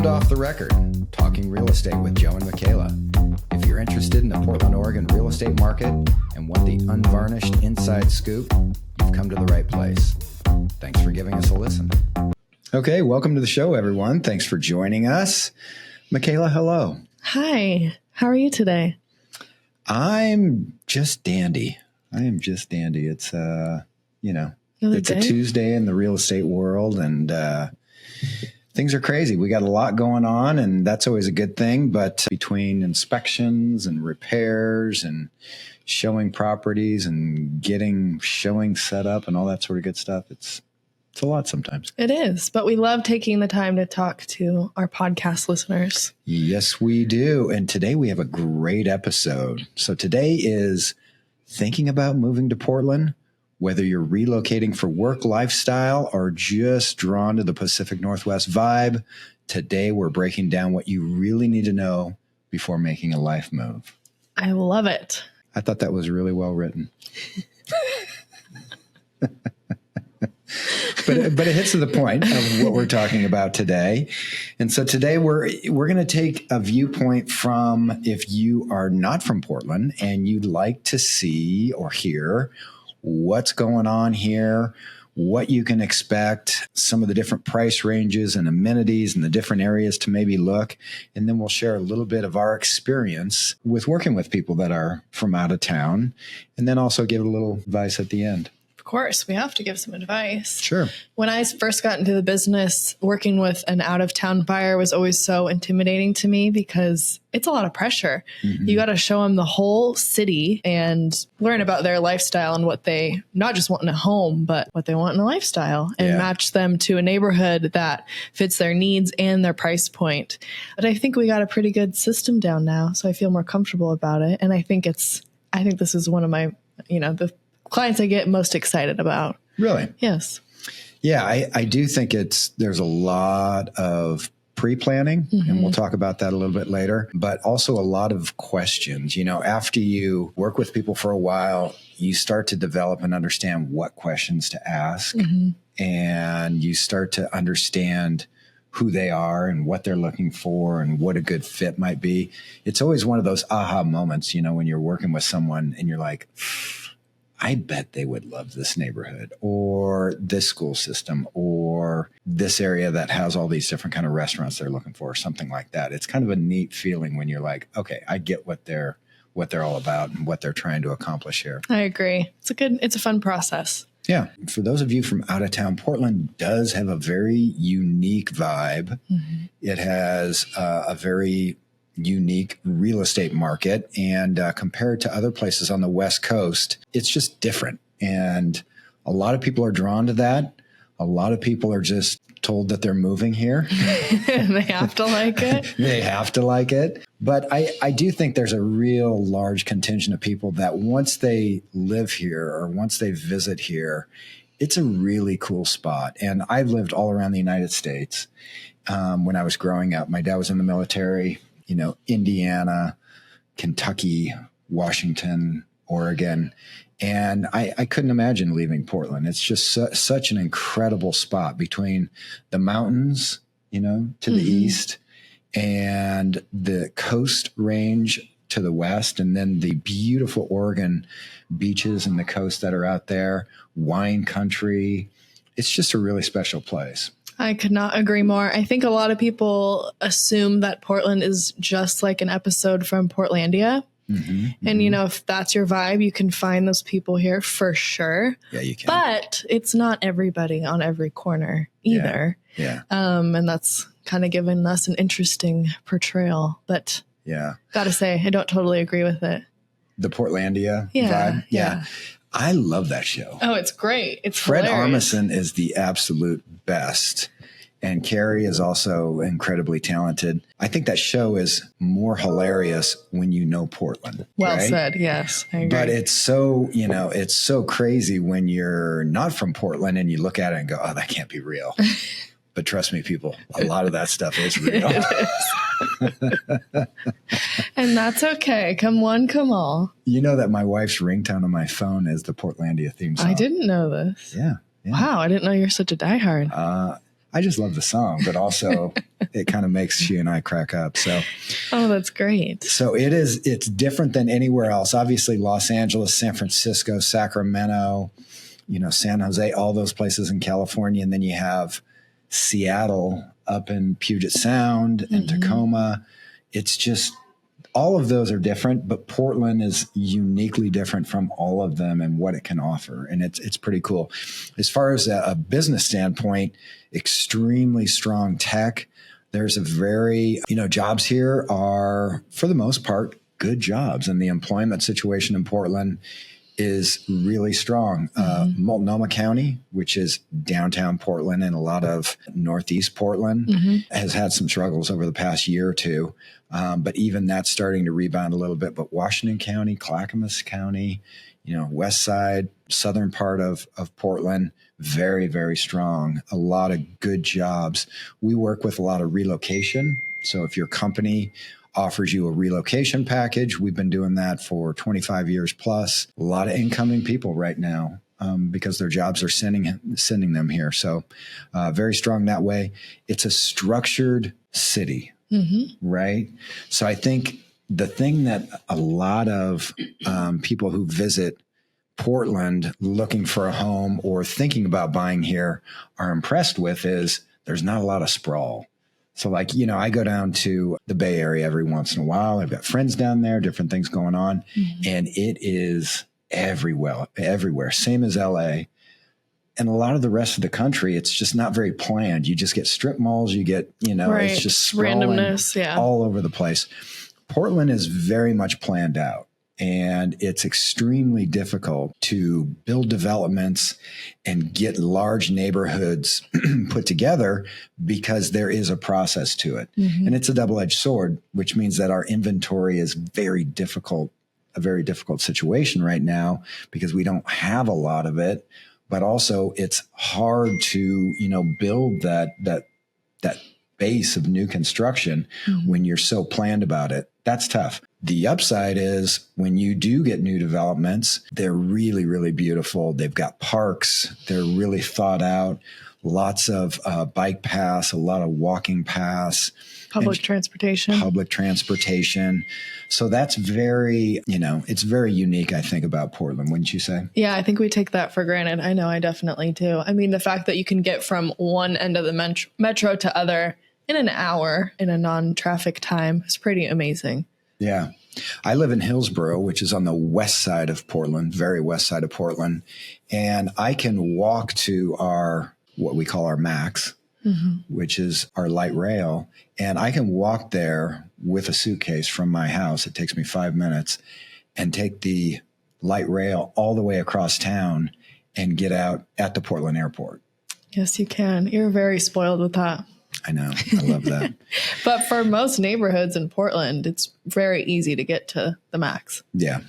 to Off the Record, talking real estate with Joe and Makayla. If you're interested in the Portland, Oregon real estate market and want the unvarnished inside scoop, you've come to the right place. Thanks for giving us a listen. Okay, welcome to the show, everyone. Thanks for joining us. Makayla, hello. Hi, how are you today? I'm just dandy. It's, it's a Tuesday in the real estate world, and things are crazy. We got a lot going on, and that's always a good thing. But between inspections and repairs and showing properties and getting showing set up and all that sort of good stuff, it's a lot sometimes. It is, but we love taking the time to talk to our podcast listeners. Yes, we do. And today we have a great episode. So today is thinking about moving to Portland, whether you're relocating for work, lifestyle, or just drawn to the Pacific Northwest vibe. Today we're breaking down what you really need to know before making a life move. I love it. I thought that was really well written. But it hits to the point of what we're talking about today. And so today we're going to take a viewpoint from if you are not from Portland and you'd like to see or hear what's going on here, what you can expect, some of the different price ranges and amenities and the different areas to maybe look. And then we'll share a little bit of our experience with working with people that are from out of town, and then also give a little advice at the end. Of course, we have to give some advice. Sure. When I first got into the business, working with an out-of-town buyer was always so intimidating to me because it's a lot of pressure. Mm-hmm. You got to show them the whole city and learn about their lifestyle and what they not just want in a home, but what they want in a lifestyle, and match them to a neighborhood that fits their needs and their price point. But I think we got a pretty good system down now, so I feel more comfortable about it. And I think this is one of my, the clients I get most excited about. Really? Yes. Yeah, I do think there's a lot of pre-planning, mm-hmm. and we'll talk about that a little bit later, but also a lot of questions. After you work with people for a while, you start to develop and understand what questions to ask, mm-hmm. and you start to understand who they are and what they're looking for and what a good fit might be. It's always one of those aha moments, when you're working with someone and you're like, I bet they would love this neighborhood or this school system or this area that has all these different kind of restaurants they're looking for, or something like that. It's kind of a neat feeling when you're like, okay, I get what they're all about and what they're trying to accomplish here. I agree. It's a fun process. Yeah. For those of you from out of town, Portland does have a very unique vibe. Mm-hmm. It has a very unique real estate market, and compared to other places on the West Coast, it's just different. And a lot of people are drawn to that. A lot of people are just told that they're moving here. They have to like it. They have to like it. But I do think there's a real large contingent of people that once they live here or once they visit here, it's a really cool spot. And I've lived all around the United States. When I was growing up, my dad was in the military. Indiana, Kentucky, Washington, Oregon. And I couldn't imagine leaving Portland. It's just such an incredible spot between the mountains, to mm-hmm. the east, and the coast range to the west, and then the beautiful Oregon beaches and the coast that are out there, wine country. It's just a really special place. I could not agree more. I think a lot of people assume that Portland is just like an episode from Portlandia. Mm-hmm, and, if that's your vibe, you can find those people here for sure. Yeah, you can. But it's not everybody on every corner either. Yeah. And that's kind of given us an interesting portrayal. But gotta say, I don't totally agree with it. The Portlandia vibe? Yeah. I love that show. Oh, it's great. It's Fred hilarious. Armisen is the absolute best. And Carrie is also incredibly talented. I think that show is more hilarious when you know Portland. Well right? said. Yes, I agree. But it's so, it's so crazy when you're not from Portland and you look at it and go, oh, that can't be real. But trust me, people, a lot of that stuff is real. It is. And that's okay. Come one, come all. You know that my wife's ringtone on my phone is the Portlandia theme song. I didn't know this. Yeah. Wow, I didn't know you're such a diehard. I just love the song, but also it kind of makes she and I crack up. So, oh, that's great. So it's different than anywhere else. Obviously, Los Angeles, San Francisco, Sacramento, San Jose, all those places in California. And then you have Seattle up in Puget Sound and Tacoma. It's just, all of those are different, but Portland is uniquely different from all of them and what it can offer. And it's pretty cool. As far as a business standpoint, extremely strong tech. There's a very, jobs here are, for the most part, good jobs. And the employment situation in Portland is really strong. Multnomah County, which is downtown Portland and a lot of Northeast Portland, has had some struggles over the past year or two. But even that's starting to rebound a little bit. But Washington County, Clackamas County, west side, southern part of Portland, very, very strong. A lot of good jobs. We work with a lot of relocation. So if your company offers you a relocation package, we've been doing that for 25 years plus. A lot of incoming people right now because their jobs are sending them here. So very strong that way. It's a structured city, right? So I think the thing that a lot of people who visit Portland looking for a home or thinking about buying here are impressed with is there's not a lot of sprawl. So I go down to the Bay Area every once in a while. I've got friends down there, different things going on. And it is everywhere. Same as LA. And a lot of the rest of the country, it's just not very planned. You just get strip malls, you get, it's just randomness, all over the place. Portland is very much planned out. And it's extremely difficult to build developments and get large neighborhoods put together because there is a process to it. And it's a double-edged sword, which means that our inventory is a very difficult situation right now because we don't have a lot of it. But also it's hard to, build that base of new construction when you're so planned about it. That's tough. The upside is when you do get new developments, they're really, really beautiful. They've got parks. They're really thought out. Lots of bike paths, a lot of walking paths. Public transportation. So that's very, it's very unique, I think, about Portland, wouldn't you say? Yeah, I think we take that for granted. I know I definitely do. I mean, the fact that you can get from one end of the metro to other in an hour in a non-traffic time is pretty amazing. Yeah. I live in Hillsborough, which is on the west side of Portland, very west side of Portland. And I can walk to what we call our Max, which is our light rail. And I can walk there with a suitcase from my house. It takes me 5 minutes and take the light rail all the way across town and get out at the Portland airport. Yes, you can. You're very spoiled with that. I know. I love that. But for most neighborhoods in Portland, it's very easy to get to the Max. Yeah.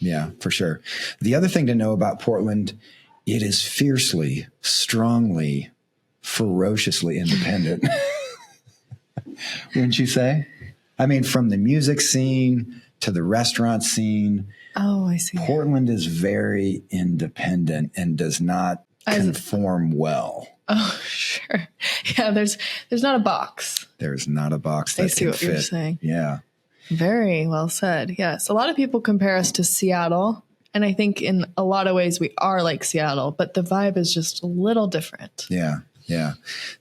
Yeah, for sure. The other thing to know about Portland, it is fiercely, strongly, ferociously independent. Wouldn't you say? I mean, from the music scene to the restaurant scene. Oh, I see. Portland is very independent and does not conform well. Oh, sure. Yeah, there's not a box. There's not a box that can fit. You're saying. Yeah. Very well said. Yes. A lot of people compare us to Seattle. And I think in a lot of ways we are like Seattle, but the vibe is just a little different. Yeah. Yeah.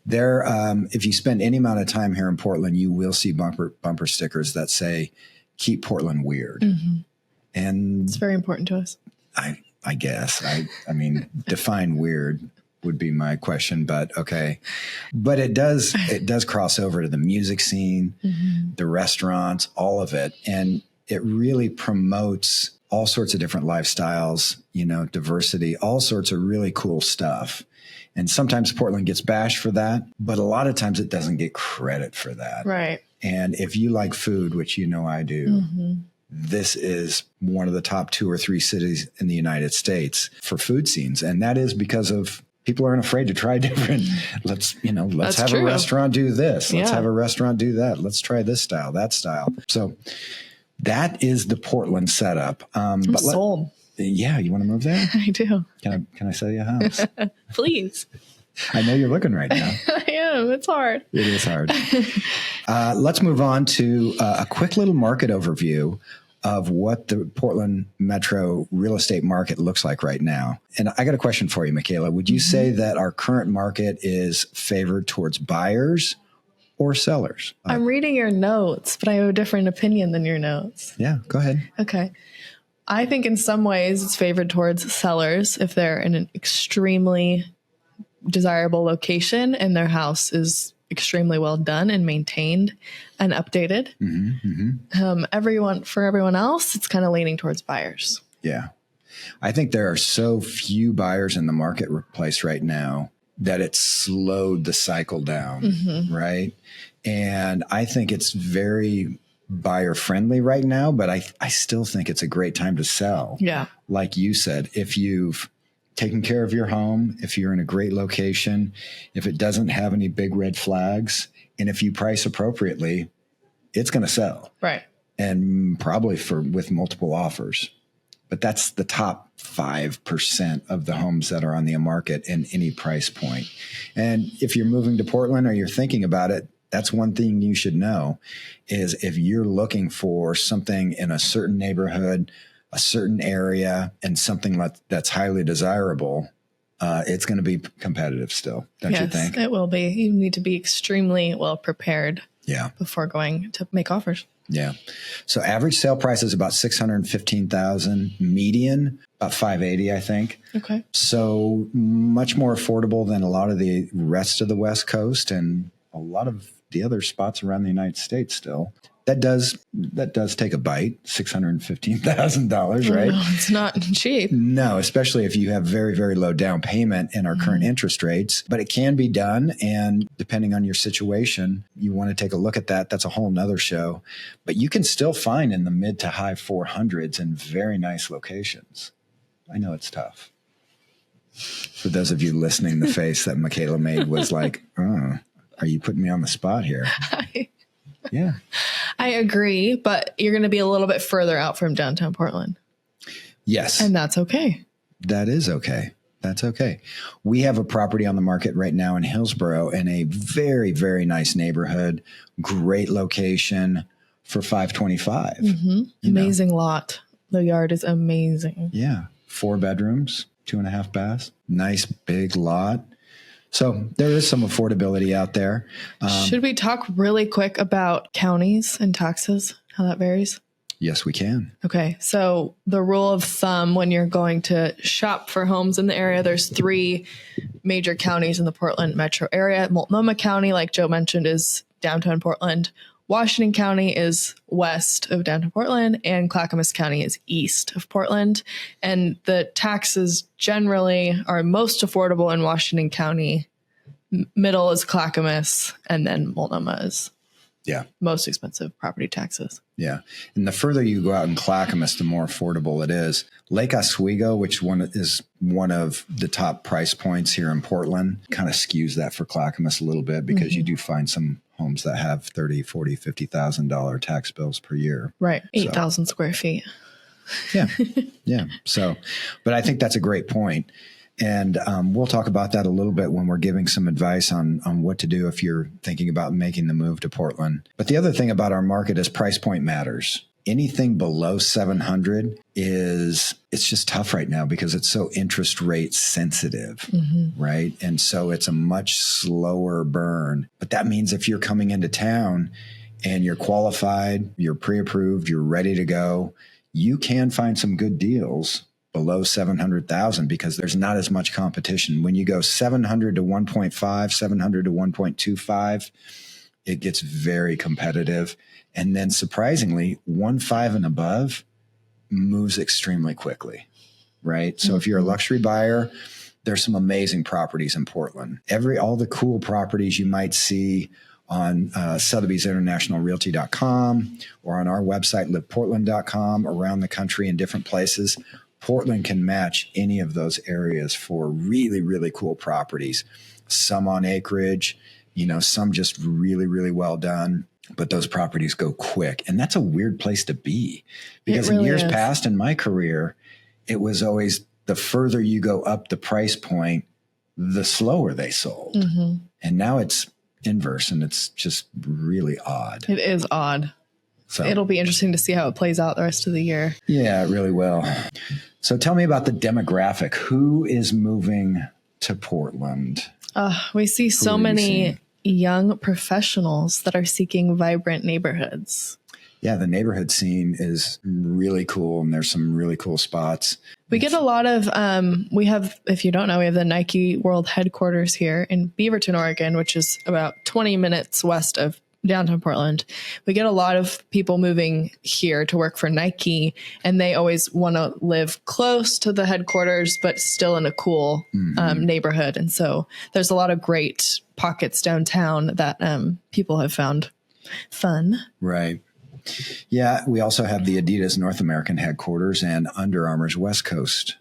There, if you spend any amount of time here in Portland, you will see bumper stickers that say, "Keep Portland weird." And it's very important to us. I guess. I mean, define weird would be my question, but okay. But it does cross over to the music scene, the restaurants, all of it. And it really promotes all sorts of different lifestyles, diversity, all sorts of really cool stuff. And sometimes Portland gets bashed for that, but a lot of times it doesn't get credit for that. Right. And if you like food, which I do, this is one of the top 2 or 3 cities in the United States for food scenes. And that is because of people aren't afraid to try different. Let's have a restaurant do this. Let's have a restaurant do that. Let's try this style, that style. So that is the Portland setup. But sold. Yeah. You want to move there? I do. Can I sell you a house? Please. I know you're looking right now. I am. It's hard. It is hard. Let's move on to a quick little market overview of what the Portland metro real estate market looks like right now. And I got a question for you, Makayla. Would you say that our current market is favored towards buyers or sellers? I'm reading your notes, but I have a different opinion than your notes. Yeah, go ahead. Okay. I think in some ways it's favored towards sellers if they're in an extremely desirable location and their house is extremely well done and maintained and updated. For everyone else, it's kind of leaning towards buyers. Yeah. I think there are so few buyers in the marketplace right now that it's slowed the cycle down, right? And I think it's very buyer friendly right now, but I still think it's a great time to sell. Yeah. Like you said, if you've taken care of your home, if you're in a great location, if it doesn't have any big red flags, and if you price appropriately, it's going to sell. Right. And probably with multiple offers. But that's the top 5% of the homes that are on the market in any price point. And if you're moving to Portland or you're thinking about it, that's one thing you should know is if you're looking for something in a certain neighborhood, a certain area, and something that's highly desirable, it's going to be competitive still, don't you think? It will be. You need to be extremely well prepared before going to make offers. Yeah. So average sale price is about $615,000, median about $580,000, I think. Okay. So much more affordable than a lot of the rest of the West Coast and a lot of the other spots around the United States still. That does take a bite, $615,000, right? No, it's not cheap. No, especially if you have very, very low down payment in our current interest rates. But it can be done. And depending on your situation, you want to take a look at that. That's a whole nother show. But you can still find in the mid to high 400s in very nice locations. I know it's tough. For those of you listening, the face that Makayla made was like, are you putting me on the spot here? Yeah. I agree, but you're going to be a little bit further out from downtown Portland. Yes. And that's okay. That is okay. That's okay. We have a property on the market right now in Hillsborough in a very, very nice neighborhood, great location for $525. Amazing lot. The yard is amazing. Yeah. 4 bedrooms, 2.5 baths, nice big lot. So there is some affordability out there. Should we talk really quick about counties and taxes, how that varies? Yes, we can. Okay. So the rule of thumb when you're going to shop for homes in the area, there's 3 major counties in the Portland metro area. Multnomah County, like Joe mentioned, is downtown Portland. Washington County is west of downtown Portland, and Clackamas County is east of Portland. And the taxes generally are most affordable in Washington County. Middle is Clackamas, and then Multnomah is most expensive property taxes. Yeah. And the further you go out in Clackamas, the more affordable it is. Lake Oswego, which is one of the top price points here in Portland, kind of skews that for Clackamas a little bit because you do find some homes that have $30,000, $40,000, $50,000 tax bills per year. Right. 8,000 square feet. Yeah. Yeah. So, but I think that's a great point. And we'll talk about that a little bit when we're giving some advice on what to do if you're thinking about making the move to Portland. But the other thing about our market is price point matters. Anything below 700 it's just tough right now because it's so interest rate sensitive, right? And so it's a much slower burn. But that means if you're coming into town and you're qualified, you're pre-approved, you're ready to go, you can find some good deals below 700,000 because there's not as much competition. When you go 700 to 1.5, 700 to 1.25, it gets very competitive. And then surprisingly, 1.5 and above moves extremely quickly, right? So if you're a luxury buyer, there's some amazing properties in Portland. All the cool properties you might see on Sotheby's International Realty.com or on our website, liveportland.com, around the country in different places. Portland can match any of those areas for really, really cool properties. Some on acreage, some just really, really well done. But those properties go quick. And that's a weird place to be because in years past in my career, it was always the further you go up the price point, the slower they sold. And now it's inverse, and it's just really odd. It is odd. So it'll be interesting to see how it plays out the rest of the year. Yeah, it really will. So tell me about the demographic. Who is moving to Portland? We see so many young professionals that are seeking vibrant neighborhoods. Yeah, the neighborhood scene is really cool, and there's some really cool spots. We get a lot of, we have, if you don't know, we have the Nike World headquarters here in Beaverton, Oregon, which is about 20 minutes west of downtown Portland. We get a lot of people moving here to work for Nike, and they always want to live close to the headquarters, but still in a cool neighborhood. And so there's a lot of great pockets downtown that people have found fun. Right. Yeah, we also have the Adidas North American headquarters and Under Armour's West Coast,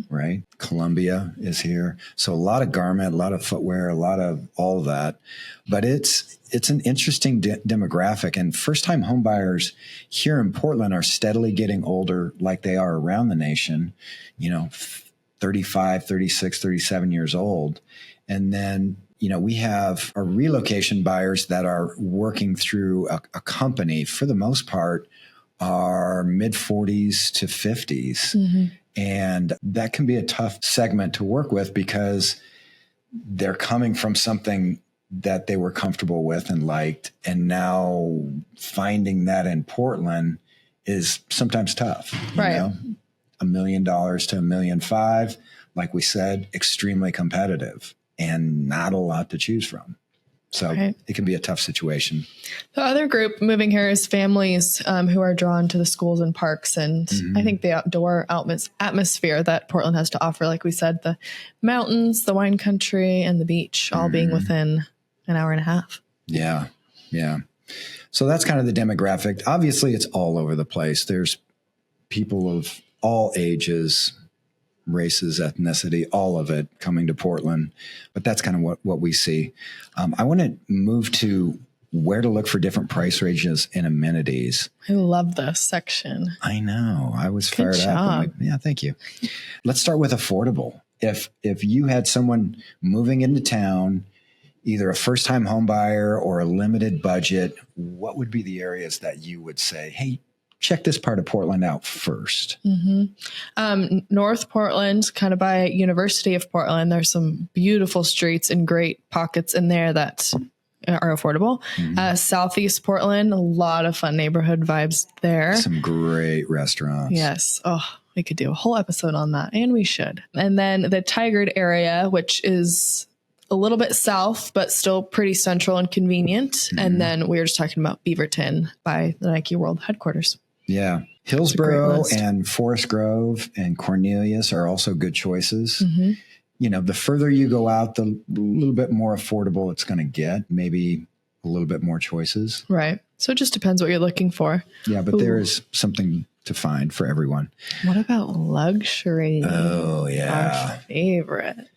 right? Columbia is here. So a lot of garment, a lot of footwear, a lot of all of that. But it's an interesting demographic. And first-time homebuyers here in Portland are steadily getting older like they are around the nation, 35, 36, 37 years old. And then we have our relocation buyers that are working through a company, for the most part, are mid 40s to 50s. And that can be a tough segment to work with because they're coming from something that they were comfortable with and liked. And now finding that in Portland is sometimes tough. Right. $1 million to $1.5 million, like we said, extremely competitive. And not a lot to choose from. So It can be a tough situation. The other group moving here is families who are drawn to the schools and parks. And I think the outdoor atmosphere that Portland has to offer, like we said, the mountains, the wine country, and the beach all being within an hour and a half. Yeah. Yeah. So that's kind of the demographic. Obviously, it's all over the place. There's people of all ages, races, ethnicity, all of it coming to Portland. But that's kind of what we see. I want to move to where to look for different price ranges and amenities. I love this section. I know. I was fired up. Yeah, thank you. Let's start with affordable. If you had someone moving into town, either a first-time home buyer or a limited budget, what would be the areas that you would say, hey, check this part of Portland out first? North Portland, kind of by University of Portland, there's some beautiful streets and great pockets in there that are affordable. Southeast Portland, a lot of fun neighborhood vibes there. Some great restaurants. Yes. Oh, we could do a whole episode on that, and we should. And then the Tigard area, which is a little bit south, but still pretty central and convenient. And then we were just talking about Beaverton by the Nike World headquarters. Yeah. Hillsborough and Forest Grove and Cornelius are also good choices. The further you go out, the little bit more affordable it's going to get, maybe a little bit more choices. Right. So it just depends what you're looking for. Yeah, but there is something to find for everyone. What about luxury? Oh, yeah. Our favorite.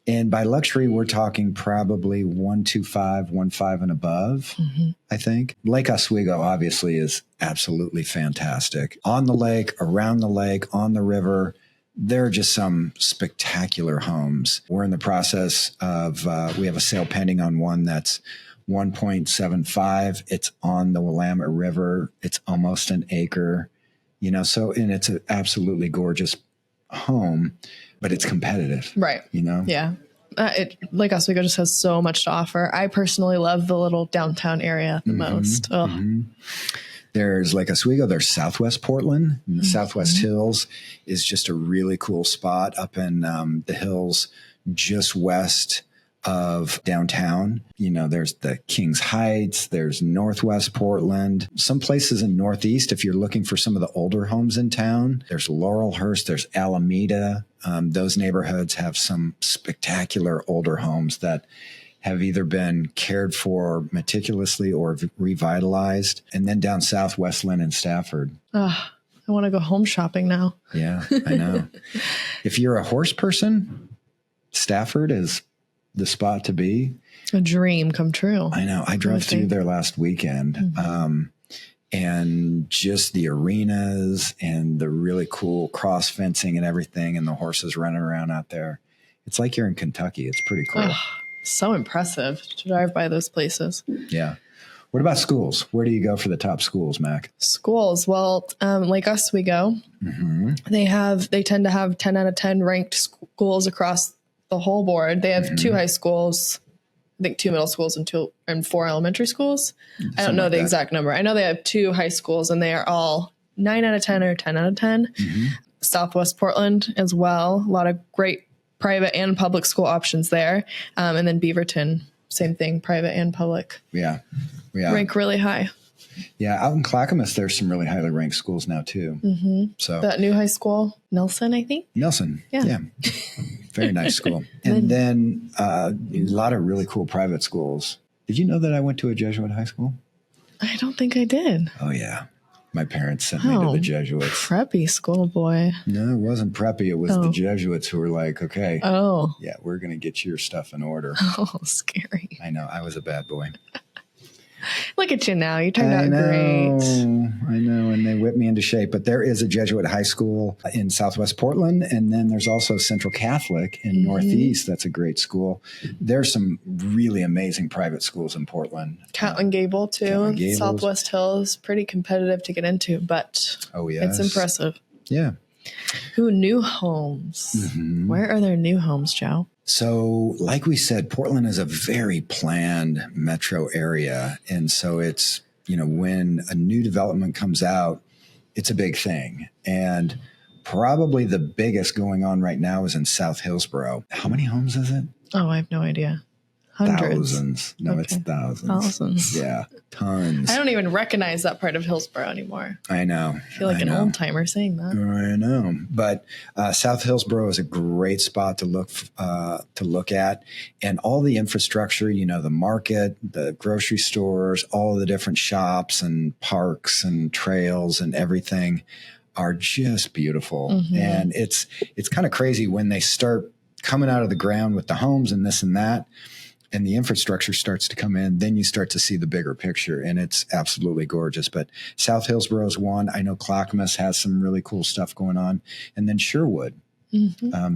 And by luxury, we're talking probably 125, 1.5 and above, I think. Lake Oswego obviously is absolutely fantastic. On the lake, around the lake, on the river, there are just some spectacular homes. We're in the process of, we have a sale pending on one that's 1.75. It's on the Willamette River. It's almost an acre. And it's an absolutely gorgeous home, but it's competitive. Right. Yeah. Lake Oswego just has so much to offer. I personally love the little downtown area the most. There's Lake Oswego. There's Southwest Portland. And the Southwest Hills is just a really cool spot up in the hills just west of downtown. There's the Kings Heights, there's Northwest Portland, some places in Northeast. If you're looking for some of the older homes in town, there's Laurelhurst, there's Alameda. Those neighborhoods have some spectacular older homes that have either been cared for meticulously or revitalized. And then down south, Westland and Stafford. I want to go home shopping now. Yeah, I know. If you're a horse person, Stafford is the spot to be. A dream come true. I know. I drove through there last weekend. And just the arenas and the really cool cross fencing and everything and the horses running around out there. It's like you're in Kentucky. It's pretty cool. Oh, so impressive to drive by those places. Yeah. What about schools? Where do you go for the top schools, Mac? Schools. Well, Lake Oswego, they tend to have 10 out of 10 ranked schools across the whole board. They have 2 high schools, I think 2 middle schools and 4 elementary schools. I don't know the exact number. I know they have 2 high schools and they are all 9 out of 10 or 10 out of 10. Southwest Portland as well. A lot of great private and public school options there. And then Beaverton, same thing, private and public. Yeah. Rank really high. Yeah, out in Clackamas, there's some really highly ranked schools now too. So That new high school, Nelson, I think. Nelson, Yeah. Very nice school. And then a lot of really cool private schools. Did you know that I went to a Jesuit high school? I don't think I did. Oh yeah, my parents sent me to the Jesuits. Preppy schoolboy. No, it wasn't preppy. It was the Jesuits who were like, okay, yeah, we're going to get your stuff in order. Oh, scary. I know. I was a bad boy. Look at you now. You turned out great. I know. And they whipped me into shape. But there is a Jesuit high school in Southwest Portland. And then there's also Central Catholic in Northeast. That's a great school. There's some really amazing private schools in Portland. Catlin Gable, too. Southwest Hills. Pretty competitive to get into, but it's impressive. Yeah. Who new homes? Where are their new homes, Joe? So, like we said, Portland is a very planned metro area. And so it's, when a new development comes out, it's a big thing. And probably the biggest going on right now is in South Hillsborough. How many homes is it? Oh, I have no idea. Hundreds. Thousands. No, it's thousands. Thousands. Yeah, tons. I don't even recognize that part of Hillsborough anymore. I know. I feel like an old timer saying that. I know. But South Hillsborough is a great spot to look at. And all the infrastructure, the market, the grocery stores, all the different shops and parks and trails and everything are just beautiful. And it's kind of crazy when they start coming out of the ground with the homes and this and that, and the infrastructure starts to come in, then you start to see the bigger picture, and it's absolutely gorgeous. But South Hillsborough is one. I know Clackamas has some really cool stuff going on. And then Sherwood,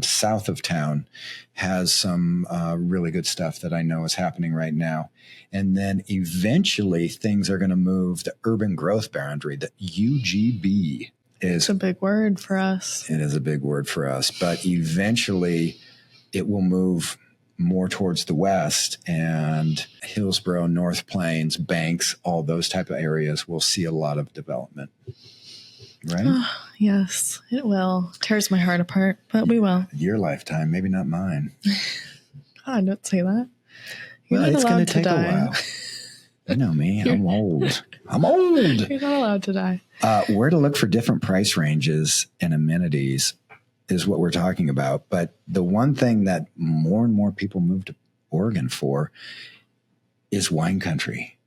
south of town, has some really good stuff that I know is happening right now. And then eventually things are going to move the urban growth boundary, the UGB. It's a big word for us. It is a big word for us. But eventually it will move more towards the west, and Hillsborough, North Plains, Banks, all those type of areas will see a lot of development. Right? Oh, yes, it will. Tears my heart apart, but we will. Your lifetime, maybe not mine. God, don't say that. You're not it's going to take a while. You know me. I'm old. You're not allowed to die. Where to look for different price ranges and amenities is what we're talking about. But the one thing that more and more people move to Oregon for is wine country.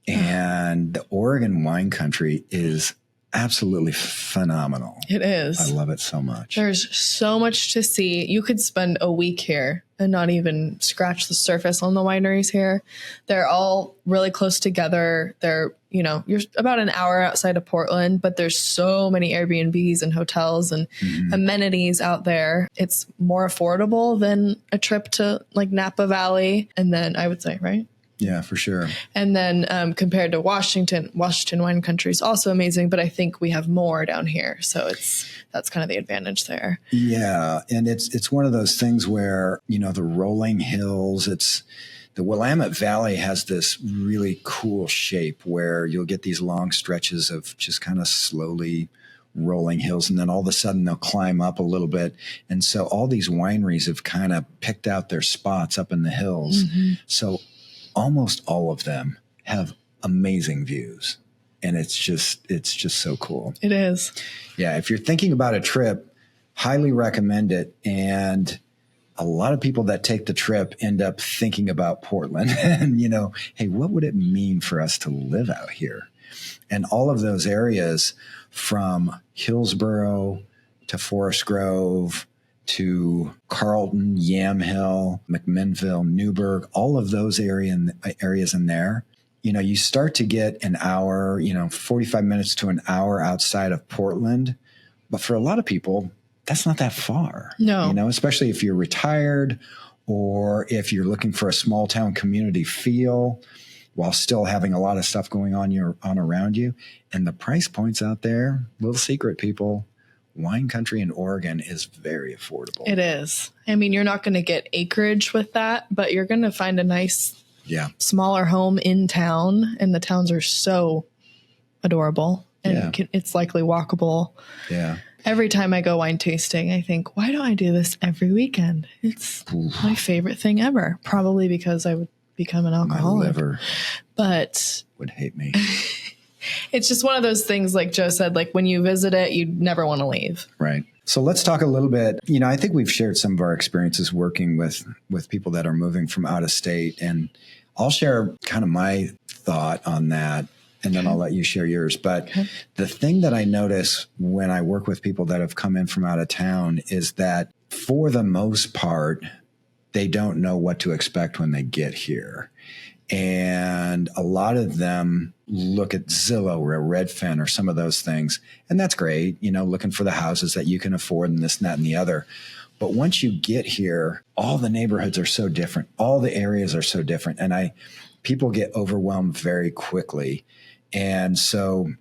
And the Oregon wine country is absolutely phenomenal. It is. I love it so much. There's so much to see. You could spend a week here and not even scratch the surface on the wineries here. They're all really close together. They're, you're about an hour outside of Portland, but there's so many Airbnbs and hotels and amenities out there. It's more affordable than a trip to like Napa Valley. And then I would say, right? Yeah, for sure. And then compared to Washington wine country is also amazing, but I think we have more down here. So that's kind of the advantage there. Yeah. And it's one of those things where, the rolling hills, the Willamette Valley has this really cool shape where you'll get these long stretches of just kind of slowly rolling hills. And then all of a sudden they'll climb up a little bit. And so all these wineries have kind of picked out their spots up in the hills. So almost all of them have amazing views, and it's just so cool. It is. Yeah. If you're thinking about a trip, highly recommend it. And a lot of people that take the trip end up thinking about Portland and, hey, what would it mean for us to live out here? And all of those areas from Hillsborough to Forest Grove to Carlton, Yamhill, McMinnville, Newburgh, all of those areas in there, you start to get an hour, 45 minutes to an hour outside of Portland. But for a lot of people, that's not that far. No. You know, especially if you're retired or if you're looking for a small town community feel while still having a lot of stuff going on around you. And the price points out there, little secret, people, wine country in Oregon is very affordable. It is. I mean, you're not going to get acreage with that, but you're going to find a nice, smaller home in town. And the towns are so adorable. And it's likely walkable. Yeah. Every time I go wine tasting, I think, why don't I do this every weekend? It's my favorite thing ever. Probably because I would become an alcoholic. My liver but would hate me. It's just one of those things, like Joe said, like when you visit it, you never want to leave. Right. So let's talk a little bit. You know, I think we've shared some of our experiences working with people that are moving from out of state. And I'll share kind of my thought on that. And then I'll let you share yours. But the thing that I notice when I work with people that have come in from out of town is that for the most part, they don't know what to expect when they get here. And a lot of them look at Zillow or Redfin or some of those things. And that's great, you know, looking for the houses that you can afford and this and that and the other. But once you get here, all the neighborhoods are so different. All the areas are so different. And people get overwhelmed very quickly. And so,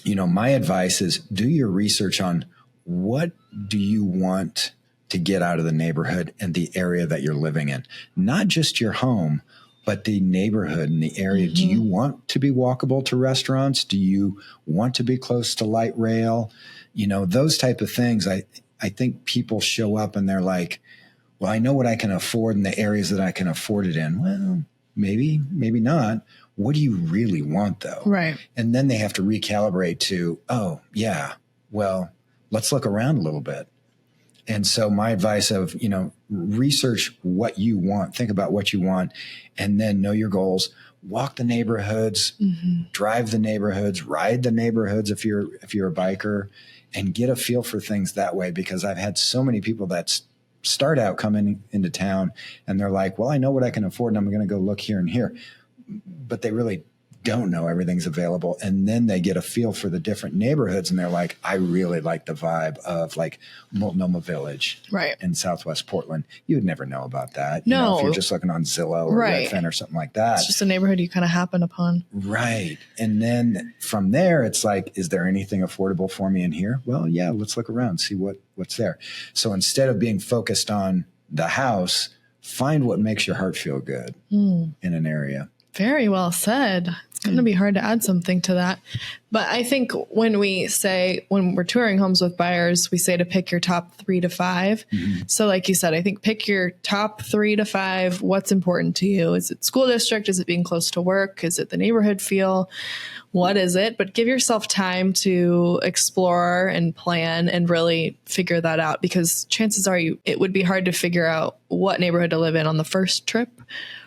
you know, my advice is do your research on what do you want to get out of the neighborhood and the area that you're living in, not just your home, but the neighborhood and the area. Do you want to be walkable to restaurants? Do you want to be close to light rail? You know, those type of things. I think people show up and they're like, well, I know what I can afford in the areas that I can afford it in. Well, maybe not. What do you really want, though? Right. And then they have to recalibrate to, oh, yeah, well, let's look around a little bit. And so my advice of, you know, research what you want, think about what you want, and then know your goals, walk the neighborhoods, drive the neighborhoods, ride the neighborhoods if you're a biker, and get a feel for things that way. Because I've had so many people that start out coming into town and they're like, well, I know what I can afford and I'm going to go look here and here. But they really don't know everything's available. And then they get a feel for the different neighborhoods and they're like, I really like the vibe of like Multnomah Village in Southwest Portland. You would never know about that. You know, if you're just looking on Zillow or Redfin or something like that. It's just a neighborhood you kind of happen upon. Right. And then from there, it's like, is there anything affordable for me in here? Well, yeah, let's look around, see what's there. So instead of being focused on the house, find what makes your heart feel good in an area. Very well said. It's going to be hard to add something to that. But I think when we're touring homes with buyers, we say to pick your top 3 to 5. So like you said, I think pick your top 3 to 5. What's important to you? Is it school district? Is it being close to work? Is it the neighborhood feel? What is it? But give yourself time to explore and plan and really figure that out, because chances are it would be hard to figure out what neighborhood to live in on the first trip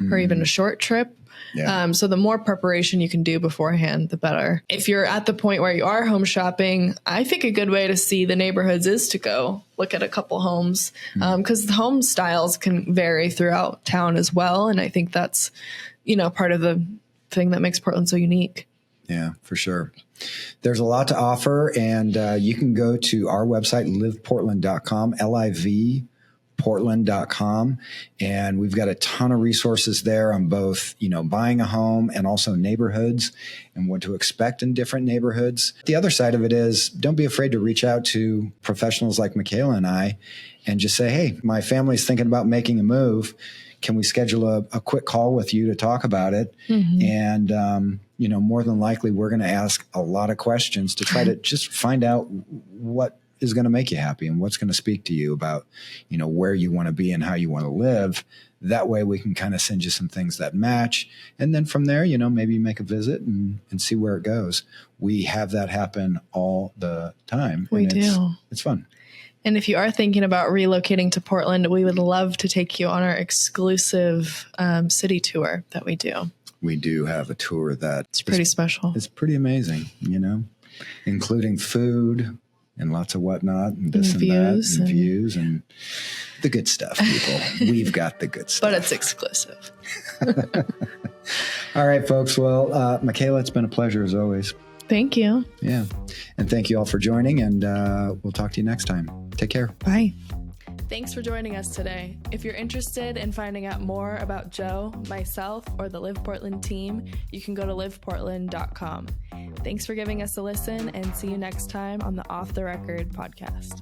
or even a short trip. Yeah. So the more preparation you can do beforehand, the better. If you're at the point where you are home shopping, I think a good way to see the neighborhoods is to go look at a couple homes, because the home styles can vary throughout town as well. And I think that's, part of the thing that makes Portland so unique. Yeah, for sure. There's a lot to offer, and you can go to our website, liveportland.com, Portland.com. And we've got a ton of resources there on both, buying a home and also neighborhoods and what to expect in different neighborhoods. The other side of it is don't be afraid to reach out to professionals like Makayla and I and just say, hey, my family's thinking about making a move. Can we schedule a quick call with you to talk about it? And, more than likely, we're going to ask a lot of questions to try to just find out what is going to make you happy and what's going to speak to you about, where you want to be and how you want to live. That way we can kind of send you some things that match. And then from there, maybe make a visit and see where it goes. We have that happen all the time. We do. It's fun. And if you are thinking about relocating to Portland, we would love to take you on our exclusive city tour that we do. We do have a tour that's pretty special. It's pretty amazing, including food and lots of whatnot and this and views that and views and the good stuff, people. We've got the good stuff. But it's exclusive. All right, folks. Well, Makayla, it's been a pleasure as always. Thank you. Yeah. And thank you all for joining, and we'll talk to you next time. Take care. Bye. Thanks for joining us today. If you're interested in finding out more about Joe, myself, or the Live Portland team, you can go to liveportland.com. Thanks for giving us a listen, and see you next time on the Off the Record podcast.